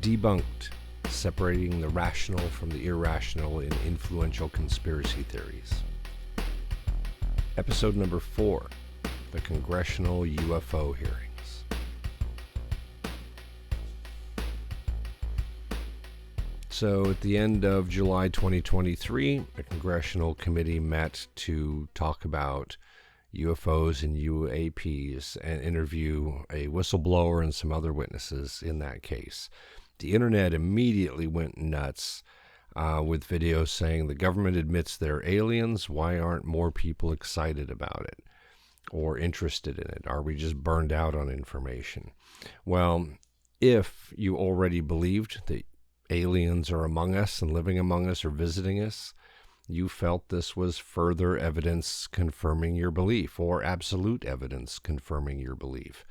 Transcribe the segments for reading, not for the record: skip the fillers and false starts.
Debunked, separating the rational from the irrational in influential conspiracy theories. Episode number 4, the Congressional UFO hearings. So at the end of July 2023, a congressional committee met to talk about UFOs and UAPs and interview a whistleblower and some other witnesses in that case. The internet immediately went nuts with videos saying the government admits they're aliens. Why aren't more people excited about it or interested in it? Are we just burned out on information? Well, if you already believed that aliens are among us and living among us or visiting us, you felt this was further evidence confirming your belief, or absolute evidence confirming your belief.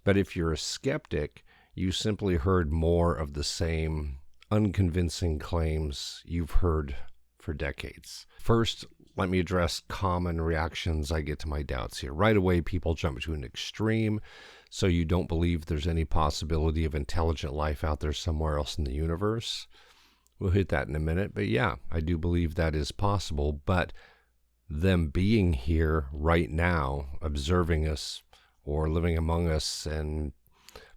But if you're a skeptic, you simply heard more of the same unconvincing claims you've heard for decades. First, let me address common reactions I get to my doubts here. Right away, people jump to an extreme, so you don't believe there's any possibility of intelligent life out there somewhere else in the universe. We'll hit that in a minute, but yeah, I do believe that is possible, but them being here right now, observing us or living among us and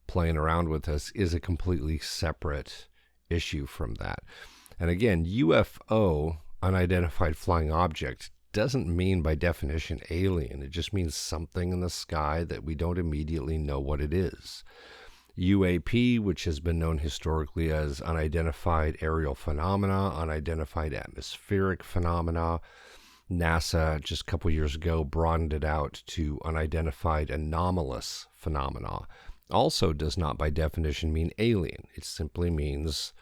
playing around with us is a completely separate issue from that. And again, UFO, unidentified flying object, doesn't mean by definition alien. It just means something in the sky that we don't immediately know what it is. UAP, which has been known historically as unidentified aerial phenomena, unidentified atmospheric phenomena. NASA just a couple years ago broadened it out to unidentified anomalous phenomena. Also does not by definition mean alien. It simply means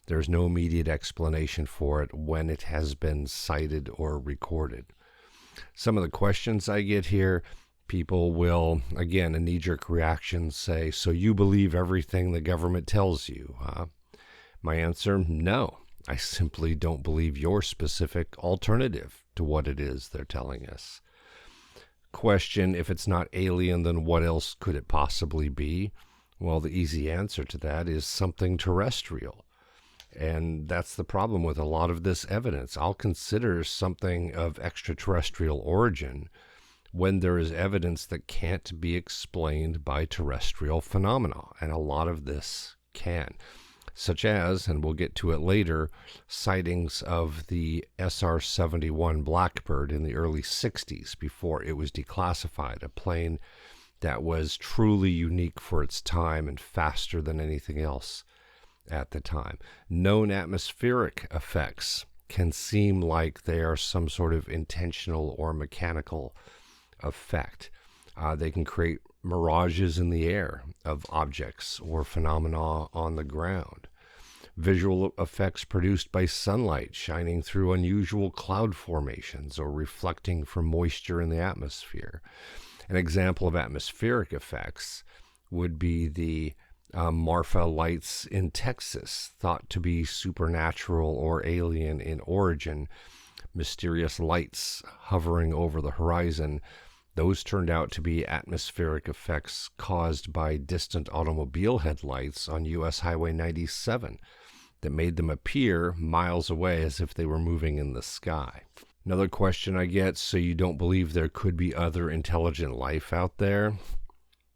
there's no immediate explanation for it when it has been cited or recorded. Some of the questions I get here, people will, again, a knee-jerk reaction, say, so you believe everything the government tells you? My answer, no. I simply don't believe your specific alternative to what it is they're telling us. Question, if it's not alien, then what else could it possibly be? Well, the easy answer to that is something terrestrial. And that's the problem with a lot of this evidence. I'll consider something of extraterrestrial origin when there is evidence that can't be explained by terrestrial phenomena, and a lot of this can, such as, and we'll get to it later, sightings of the SR-71 Blackbird in the early 60s before it was declassified, a plane that was truly unique for its time and faster than anything else at the time. Known atmospheric effects can seem like they are some sort of intentional or mechanical effect. They can create mirages in the air of objects or phenomena on the ground. Visual effects produced by sunlight shining through unusual cloud formations or reflecting from moisture in the atmosphere. An example of atmospheric effects would be the Marfa lights in Texas, thought to be supernatural or alien in origin. Mysterious lights hovering over the horizon. Those turned out to be atmospheric effects caused by distant automobile headlights on U.S. Highway 97 that made them appear miles away as if they were moving in the sky. Another question I get, so you don't believe there could be other intelligent life out there?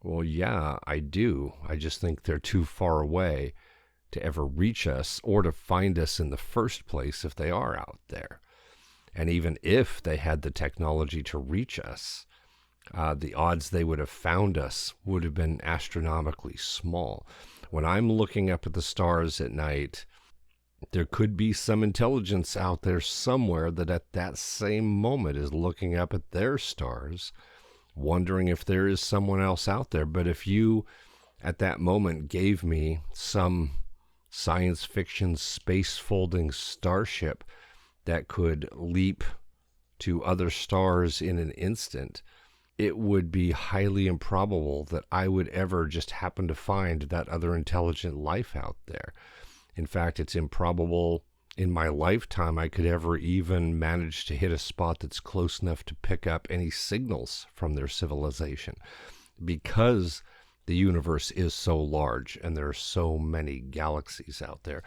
Well, yeah, I do. I just think they're too far away to ever reach us or to find us in the first place if they are out there. And even if they had the technology to reach us, the odds they would have found us would have been astronomically small. When I'm looking up at the stars at night, there could be some intelligence out there somewhere that at that same moment is looking up at their stars, wondering if there is someone else out there. But if you, at that moment, gave me some science fiction space-folding starship that could leap to other stars in an instant, it would be highly improbable that I would ever just happen to find that other intelligent life out there. In fact, it's improbable in my lifetime I could ever even manage to hit a spot that's close enough to pick up any signals from their civilization, because The universe is so large, and there are so many galaxies out there.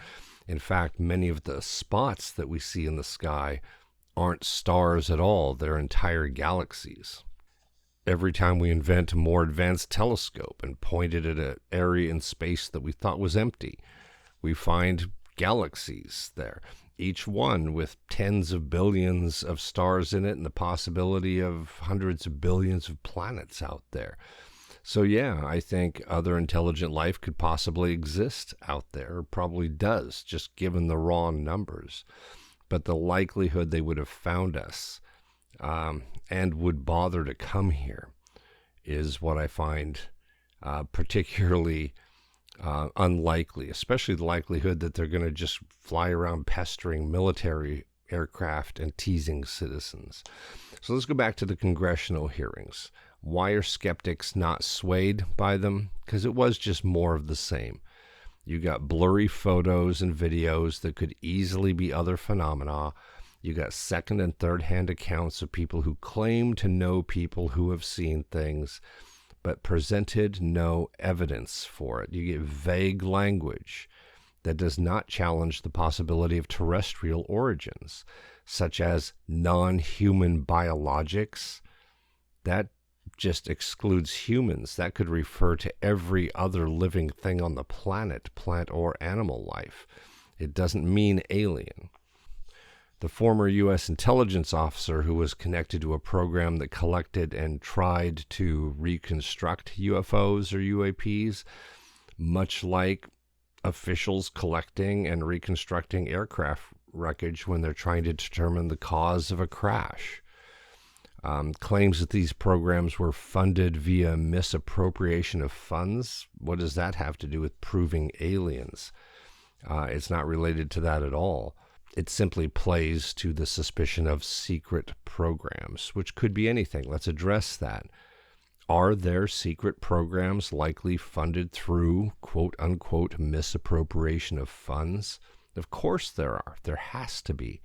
In fact, many of the spots that we see in the sky aren't stars at all. They're entire galaxies. Every time we invent a more advanced telescope and point it at an area in space that we thought was empty, we find galaxies there, each one with tens of billions of stars in it and the possibility of hundreds of billions of planets out there. So yeah, I think other intelligent life could possibly exist out there, or probably does, just given the raw numbers. But the likelihood they would have found us and would bother to come here is what I find particularly unlikely, especially the likelihood that they're going to just fly around pestering military aircraft and teasing citizens. So let's go back to the congressional hearings. Why are skeptics not swayed by them? Because it was just more of the same. You got blurry photos and videos that could easily be other phenomena. You got second and third hand accounts of people who claim to know people who have seen things, but presented no evidence for it. You get vague language that does not challenge the possibility of terrestrial origins, such as non-human biologics. That just excludes humans. That could refer to every other living thing on the planet, plant or animal life. It doesn't mean alien. The former U.S. intelligence officer who was connected to a program that collected and tried to reconstruct UFOs or UAPs, much like officials collecting and reconstructing aircraft wreckage when they're trying to determine the cause of a crash. Claims that these programs were funded via misappropriation of funds. What does that have to do with proving aliens? It's not related to that at all. It simply plays to the suspicion of secret programs, which could be anything. Let's address that. Are there secret programs likely funded through quote-unquote misappropriation of funds? Of course there are. There has to be.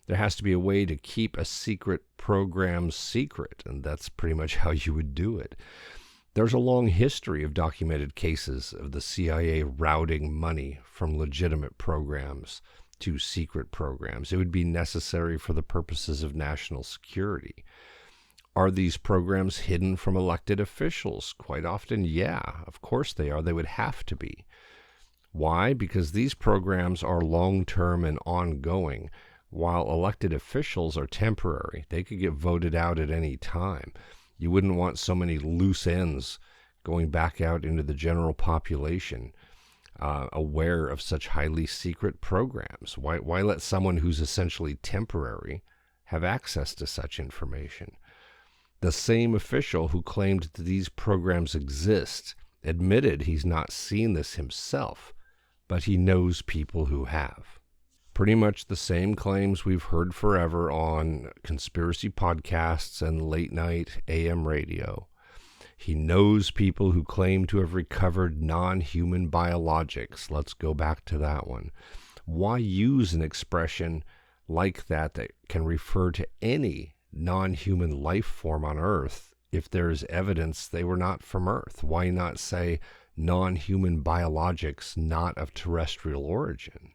There has to be a way to keep a secret program secret, and that's pretty much how you would do it. There's a long history of documented cases of the CIA routing money from legitimate programs to secret programs. It would be necessary for the purposes of national security. Are these programs hidden from elected officials? Quite often, yeah, of course they are. They would have to be. Why? Because these programs are long-term and ongoing, while elected officials are temporary. They could get voted out at any time. You wouldn't want so many loose ends going back out into the general population aware of such highly secret programs. Why let someone who's essentially temporary have access to such information? The same official who claimed that these programs exist admitted he's not seen this himself, but he knows people who have. Pretty much the same claims we've heard forever on conspiracy podcasts and late night AM radio. He knows people who claim to have recovered non-human biologics. Let's go back to that one. Why use an expression like that can refer to any non-human life form on Earth if there's evidence they were not from Earth? Why not say non-human biologics not of terrestrial origin?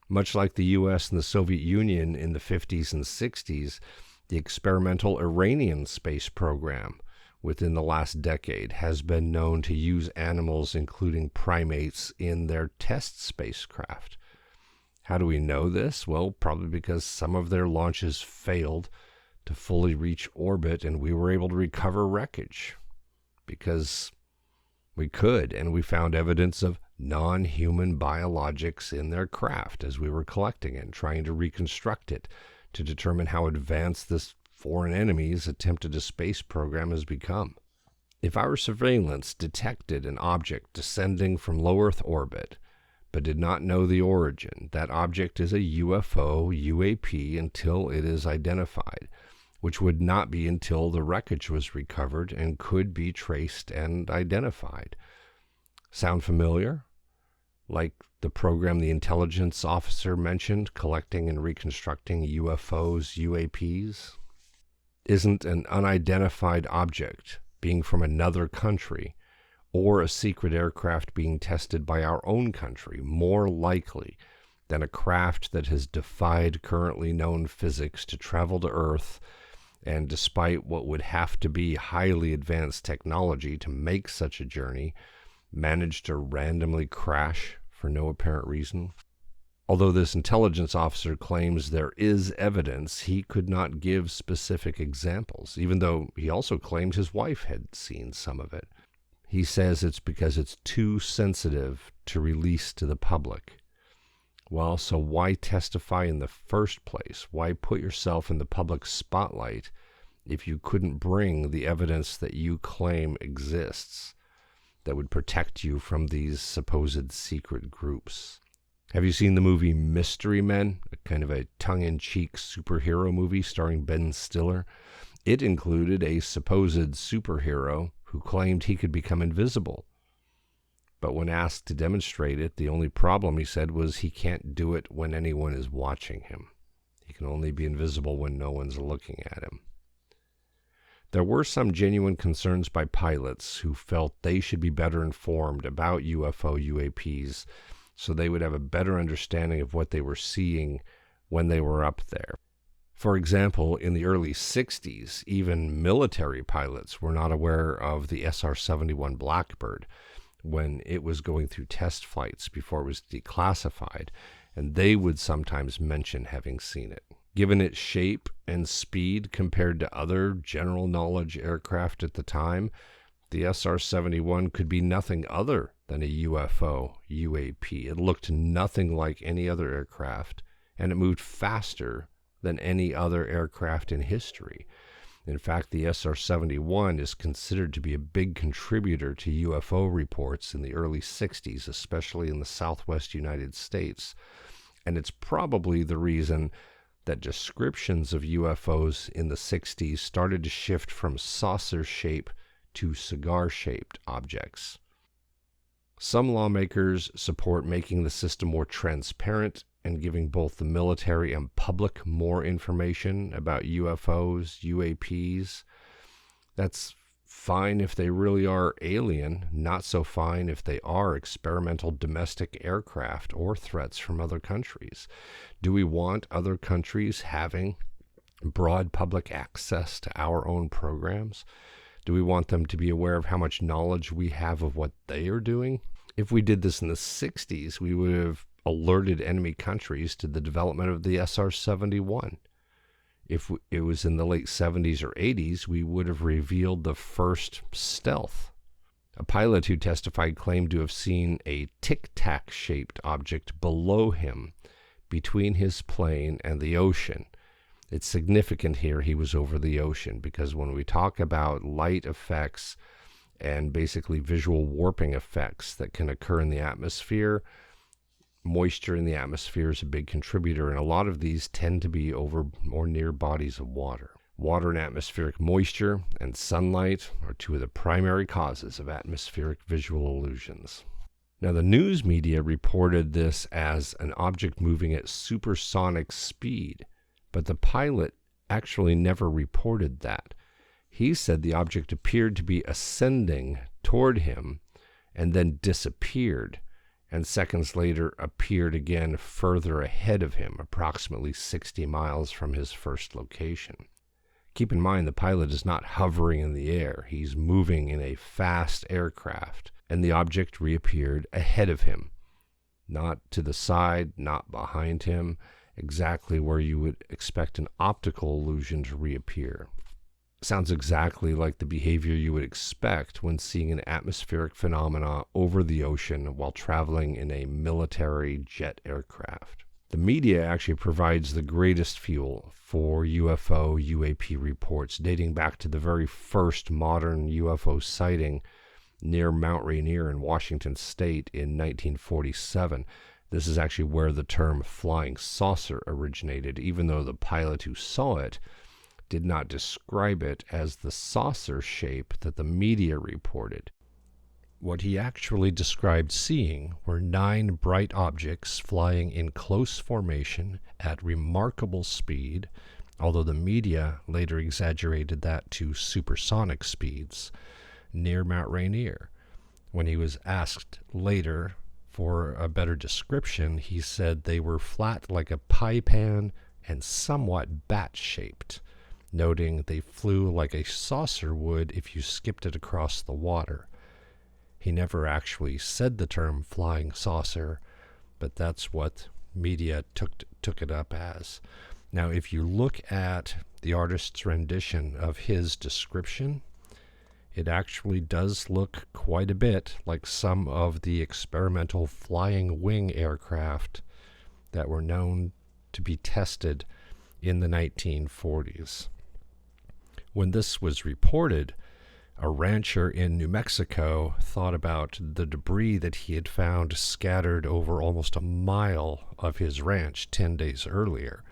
Much like the U.S. and the Soviet Union in the 50s and 60s, the experimental Iranian space program within the last decade has been known to use animals, including primates, in their test spacecraft. How do we know this? Well, probably because some of their launches failed to fully reach orbit and we were able to recover wreckage. Because we could, and we found evidence of non-human biologics in their craft as we were collecting it and trying to reconstruct it to determine how advanced this foreign enemy's attempted a space program has become. If our surveillance detected an object descending from low Earth orbit but did not know the origin, that object is a UFO, UAP, until it is identified, which would not be until the wreckage was recovered and could be traced and identified. Sound familiar? Like the program the intelligence officer mentioned, collecting and reconstructing UFOs, UAPs? Isn't an unidentified object, being from another country, or a secret aircraft being tested by our own country more likely than a craft that has defied currently known physics to travel to Earth and, despite what would have to be highly advanced technology to make such a journey, managed to randomly crash for no apparent reason? Although this intelligence officer claims there is evidence, he could not give specific examples, even though he also claimed his wife had seen some of it. He says it's because it's too sensitive to release to the public. Well, so why testify in the first place? Why put yourself in the public spotlight if you couldn't bring the evidence that you claim exists that would protect you from these supposed secret groups? Have you seen the movie Mystery Men, a kind of a tongue-in-cheek superhero movie starring Ben Stiller? It included a supposed superhero who claimed he could become invisible. But when asked to demonstrate it, the only problem, he said, was he can't do it when anyone is watching him. He can only be invisible when no one's looking at him. There were some genuine concerns by pilots who felt they should be better informed about UFO UAPs so they would have a better understanding of what they were seeing when they were up there. For example, in the early 60s, even military pilots were not aware of the SR-71 Blackbird when it was going through test flights before it was declassified, and they would sometimes mention having seen it. Given its shape and speed compared to other general knowledge aircraft at the time, the SR-71 could be nothing other than a UFO UAP. It looked nothing like any other aircraft, and it moved faster than any other aircraft in history. In fact, the SR-71 is considered to be a big contributor to UFO reports in the early 60s, especially in the southwest United States. And it's probably the reason that descriptions of UFOs in the 60s started to shift from saucer shape to cigar-shaped objects. Some lawmakers support making the system more transparent and giving both the military and public more information about UFOs, UAPs. That's fine if they really are alien, not so fine if they are experimental domestic aircraft or threats from other countries. Do we want other countries having broad public access to our own programs? Do we want them to be aware of how much knowledge we have of what they are doing? If we did this in the 60s, we would have alerted enemy countries to the development of the SR-71. If it was in the late 70s or 80s, we would have revealed the first stealth. A pilot who testified claimed to have seen a tic-tac-shaped object below him between his plane and the ocean. It's significant here he was over the ocean, because when we talk about light effects and basically visual warping effects that can occur in the atmosphere, moisture in the atmosphere is a big contributor, and a lot of these tend to be over or near bodies of water. Water and atmospheric moisture and sunlight are two of the primary causes of atmospheric visual illusions. Now, the news media reported this as an object moving at supersonic speed, but the pilot actually never reported that. He said the object appeared to be ascending toward him and then disappeared, and seconds later appeared again further ahead of him, approximately 60 miles from his first location. Keep in mind, the pilot is not hovering in the air. He's moving in a fast aircraft, and the object reappeared ahead of him. Not to the side, not behind him, exactly where you would expect an optical illusion to reappear. Sounds exactly like the behavior you would expect when seeing an atmospheric phenomena over the ocean while traveling in a military jet aircraft. The media actually provides the greatest fuel for UFO UAP reports, dating back to the very first modern UFO sighting near Mount Rainier in Washington State in 1947. This is actually where the term flying saucer originated, even though the pilot who saw it did not describe it as the saucer shape that the media reported. What he actually described seeing were 9 bright objects flying in close formation at remarkable speed, although the media later exaggerated that to supersonic speeds, near Mount Rainier. When he was asked later for a better description, he said they were flat like a pie pan and somewhat bat-shaped, noting they flew like a saucer would if you skipped it across the water. He never actually said the term flying saucer, but that's what media took it up as. Now, if you look at the artist's rendition of his description, it actually does look quite a bit like some of the experimental flying wing aircraft that were known to be tested in the 1940s. When this was reported, a rancher in New Mexico thought about the debris that he had found scattered over almost a mile of his ranch 10 days earlier.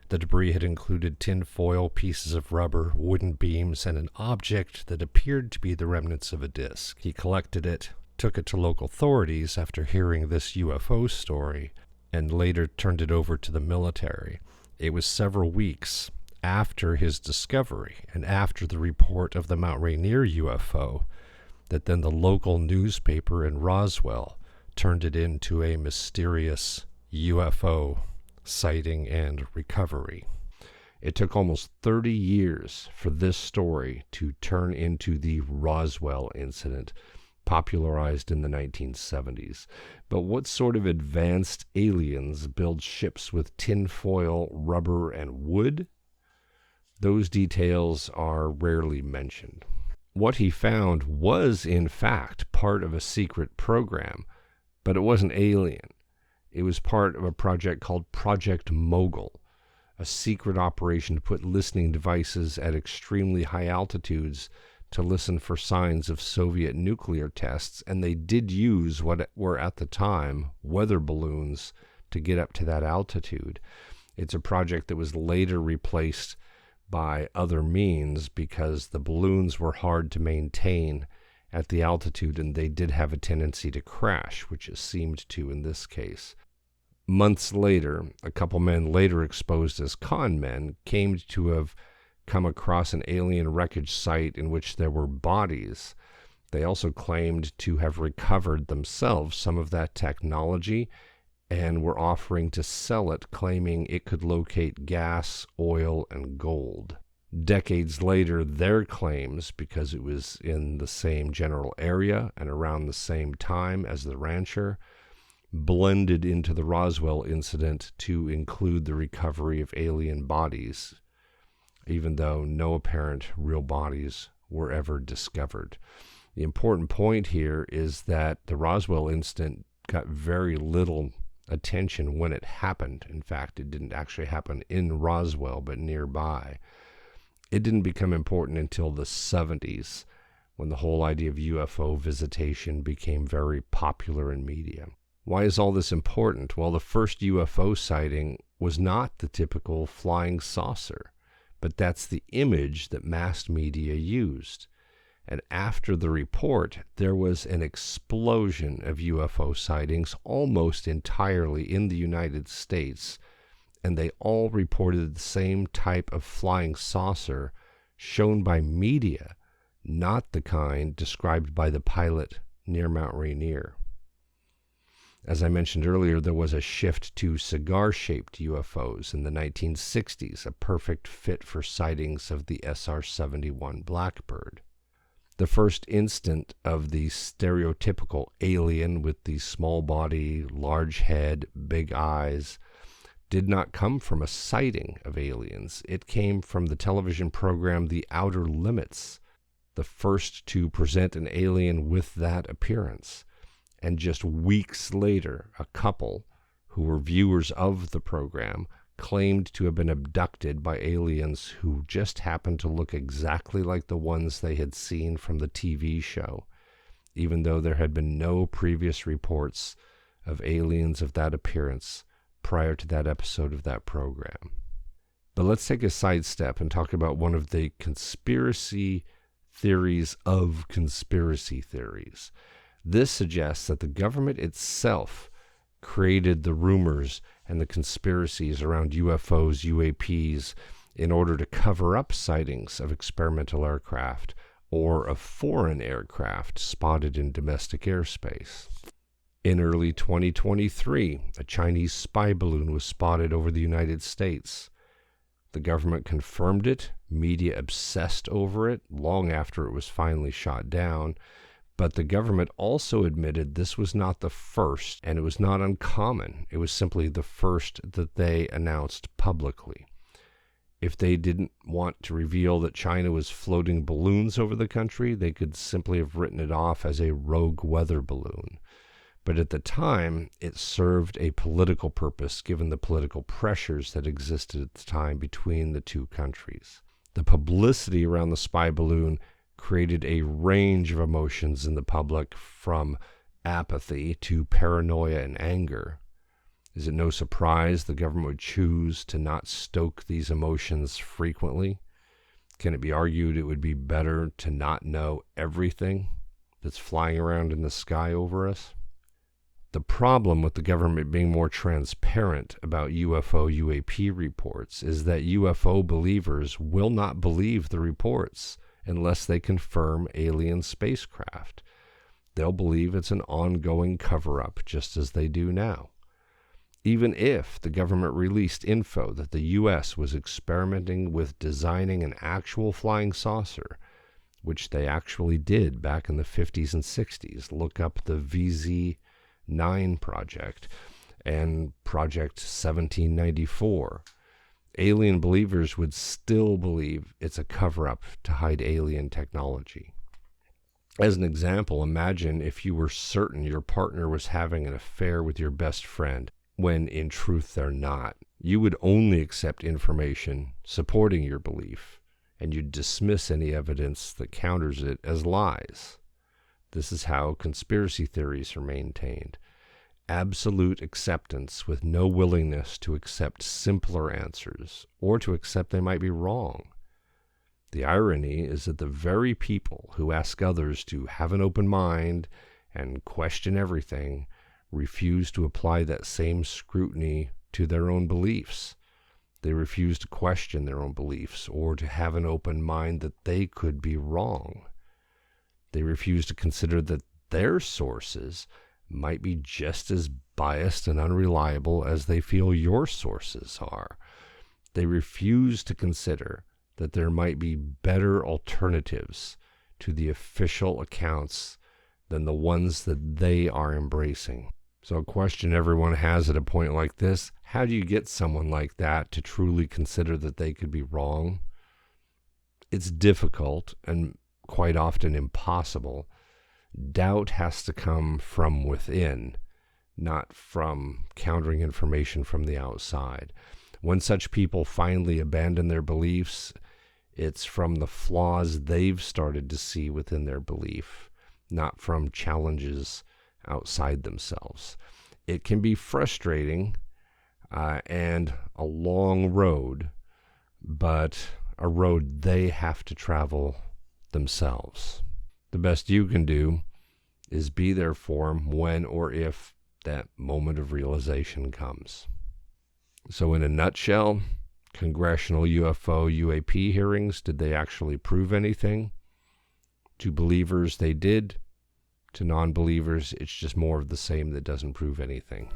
The debris had included tin-foil, pieces of rubber, wooden beams, and an object that appeared to be the remnants of a disc. He collected it, took it to local authorities after hearing this UFO story, and later turned it over to the military. It was several weeks after his discovery and after the report of the Mount Rainier UFO that then the local newspaper in Roswell turned it into a mysterious UFO sighting and recovery. It took almost 30 years for this story to turn into the Roswell incident, popularized in the 1970s. But what sort of advanced aliens build ships with tinfoil, rubber, and wood? Those details are rarely mentioned. What he found was, in fact, part of a secret program, but it wasn't alien. It was part of a project called Project Mogul, a secret operation to put listening devices at extremely high altitudes to listen for signs of Soviet nuclear tests, and they did use what were at the time weather balloons to get up to that altitude. It's a project that was later replaced by other means because the balloons were hard to maintain at the altitude, and they did have a tendency to crash, which it seemed to in this case. Months later, a couple men later exposed as con men came to have come across an alien wreckage site in which there were bodies. They also claimed to have recovered themselves some of that technology and were offering to sell it, claiming it could locate gas, oil, and gold. Decades later, their claims, because it was in the same general area and around the same time as the rancher, blended into the Roswell incident to include the recovery of alien bodies, even though no apparent real bodies were ever discovered. The important point here is that the Roswell incident got very little attention when it happened. In fact, it didn't actually happen in Roswell, but nearby. It didn't become important until the 70s, when the whole idea of UFO visitation became very popular in media. Why is all this important? Well, the first UFO sighting was not the typical flying saucer, but that's the image that mass media used. And after the report, there was an explosion of UFO sightings almost entirely in the United States, and they all reported the same type of flying saucer shown by media, not the kind described by the pilot near Mount Rainier. As I mentioned earlier, there was a shift to cigar-shaped UFOs in the 1960s, a perfect fit for sightings of the SR-71 Blackbird. The first instant of the stereotypical alien with the small body, large head, big eyes did not come from a sighting of aliens. It came from the television program The Outer Limits, the first to present an alien with that appearance. And just weeks later, a couple who were viewers of the program claimed to have been abducted by aliens who just happened to look exactly like the ones they had seen from the TV show, even though there had been no previous reports of aliens of that appearance prior to that episode of that program. But let's take a sidestep and talk about one of the conspiracy theories of conspiracy theories. This suggests that the government itself created the rumors and the conspiracies around UFOs, UAPs, in order to cover up sightings of experimental aircraft, or a foreign aircraft spotted in domestic airspace. In early 2023, a Chinese spy balloon was spotted over the United States. The government confirmed it, media obsessed over it long after it was finally shot down, but the government also admitted this was not the first, and it was not uncommon. It was simply the first that they announced publicly. If they didn't want to reveal that China was floating balloons over the country, they could simply have written it off as a rogue weather balloon. But at the time, it served a political purpose given the political pressures that existed at the time between the two countries. The publicity around the spy balloon created a range of emotions in the public, from apathy to paranoia and anger. Is it no surprise the government would choose to not stoke these emotions frequently? Can it be argued it would be better to not know everything that's flying around in the sky over us? The problem with the government being more transparent about UFO UAP reports is that UFO believers will not believe the reports unless they confirm alien spacecraft. They'll believe it's an ongoing cover-up, just as they do now. Even if the government released info that the U.S. was experimenting with designing an actual flying saucer, which they actually did back in the 50s and 60s, look up the VZ-9 project and Project 1794, alien believers would still believe it's a cover-up to hide alien technology. As an example, imagine if you were certain your partner was having an affair with your best friend, when in truth they're not. You would only accept information supporting your belief, and you'd dismiss any evidence that counters it as lies. This is how conspiracy theories are maintained. Absolute acceptance with no willingness to accept simpler answers or to accept they might be wrong. The irony is that the very people who ask others to have an open mind and question everything refuse to apply that same scrutiny to their own beliefs. They refuse to question their own beliefs or to have an open mind that they could be wrong. They refuse to consider that their sources might be just as biased and unreliable as they feel your sources are. They refuse to consider that there might be better alternatives to the official accounts than the ones that they are embracing. So a question everyone has at a point like this: how do you get someone like that to truly consider that they could be wrong? It's difficult and quite often impossible. Doubt has to come from within, not from countering information from the outside. When such people finally abandon their beliefs, it's from the flaws they've started to see within their belief, not from challenges outside themselves. It can be frustrating and a long road, but a road they have to travel themselves. The best you can do is be there for them when or if that moment of realization comes. So in a nutshell, Congressional UFO UAP hearings, did they actually prove anything? To believers, they did. To non-believers, it's just more of the same that doesn't prove anything.